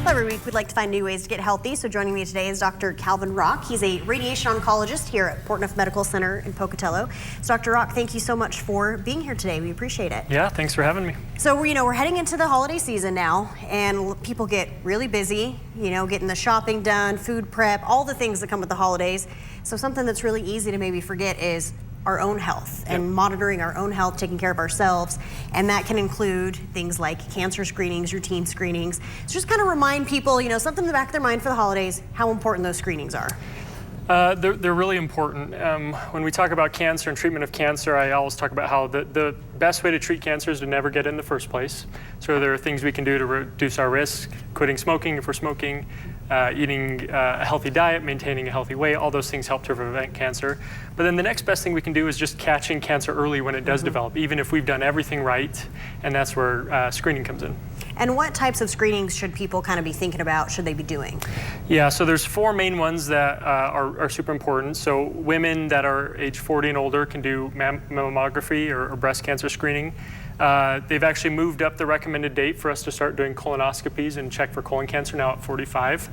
Every week we'd like to find new ways to get healthy, so joining me today is Dr. Calvin Rock. He's a radiation oncologist here at Portneuf Medical Center in Pocatello. So Dr. Rock, thank you so much for being here today. We appreciate it. Yeah, thanks for having me. So we're heading into the holiday season now, and people get really busy, getting the shopping done, food prep, all the things that come with the holidays. So something that's really easy to maybe forget is our own health and monitoring our own health, taking care of ourselves. And that can include things like cancer screenings, routine screenings. So just kind of remind people, something in the back of their mind for the holidays, how important those screenings are. They're really important. When we talk about cancer and treatment of cancer, I always talk about how the best way to treat cancer is to never get it in the first place. So there are things we can do to reduce our risk, quitting smoking if we're smoking, eating a healthy diet, maintaining a healthy weight. All those things help to prevent cancer. But then the next best thing we can do is just catching cancer early when it does develop, even if we've done everything right, and that's where screening comes in. And what types of screenings should people kind of be thinking about, should they be doing? Yeah, so there's four main ones that are super important. So women that are age 40 and older can do mammography or breast cancer screening. They've actually moved up the recommended date for us to start doing colonoscopies and check for colon cancer now at 45.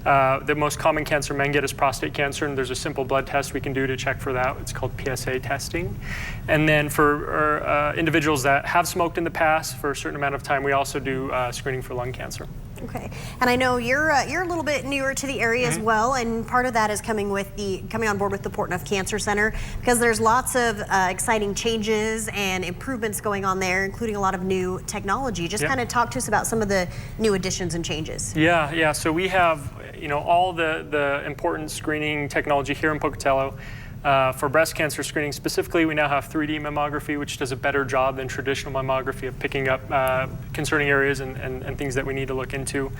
The most common cancer men get is prostate cancer, and there's a simple blood test we can do to check for that. It's called PSA testing. And then for individuals that have smoked in the past for a certain amount of time, we also do screening for lung cancer. Okay, and I know you're a little bit newer to the area as well, and part of that is coming on board with the Portneuf Cancer Center, because there's lots of exciting changes and improvements going on there, including a lot of new technology. Just kind of talk to us about some of the new additions and changes. Yeah. So we have all the important screening technology here in Pocatello. For breast cancer screening specifically, we now have 3D mammography, which does a better job than traditional mammography of picking up concerning areas and things that we need to look into.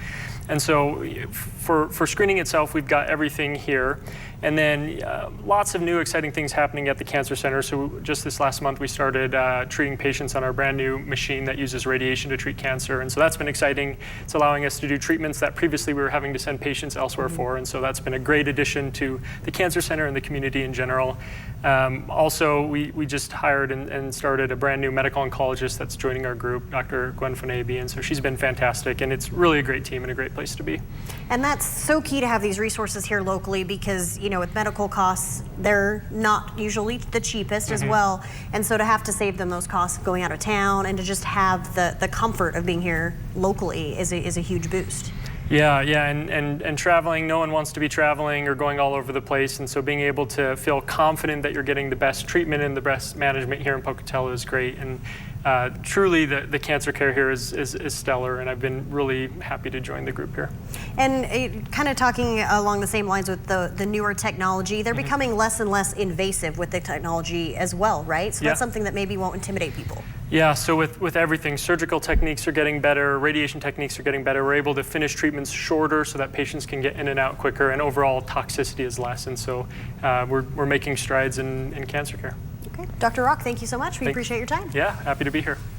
And so for screening itself, we've got everything here. And then lots of new exciting things happening at the Cancer Center. So just this last month, we started treating patients on our brand new machine that uses radiation to treat cancer. And so that's been exciting. It's allowing us to do treatments that previously we were having to send patients elsewhere for. And so that's been a great addition to the Cancer Center and the community in general. Also, we just hired and started a brand new medical oncologist that's joining our group, Dr. Gwen Fonaby. And so she's been fantastic. And it's really a great team and a great place to be. And that's so key to have these resources here locally, because with medical costs, they're not usually the cheapest as well. And so to have to save them those costs going out of town and to just have the comfort of being here locally is a huge boost. Yeah, and traveling, no one wants to be traveling or going all over the place, and so being able to feel confident that you're getting the best treatment and the best management here in Pocatello is great. And truly the cancer care here is stellar, and I've been really happy to join the group here. And kind of talking along the same lines with the newer technology, they're becoming less and less invasive with the technology as well, right? So that's something that maybe won't intimidate people. Yeah, so with everything, surgical techniques are getting better, radiation techniques are getting better. We're able to finish treatments shorter so that patients can get in and out quicker, and overall toxicity is less. And so we're making strides in cancer care. Okay, Dr. Rock, thank you so much. We appreciate your time. Yeah, happy to be here.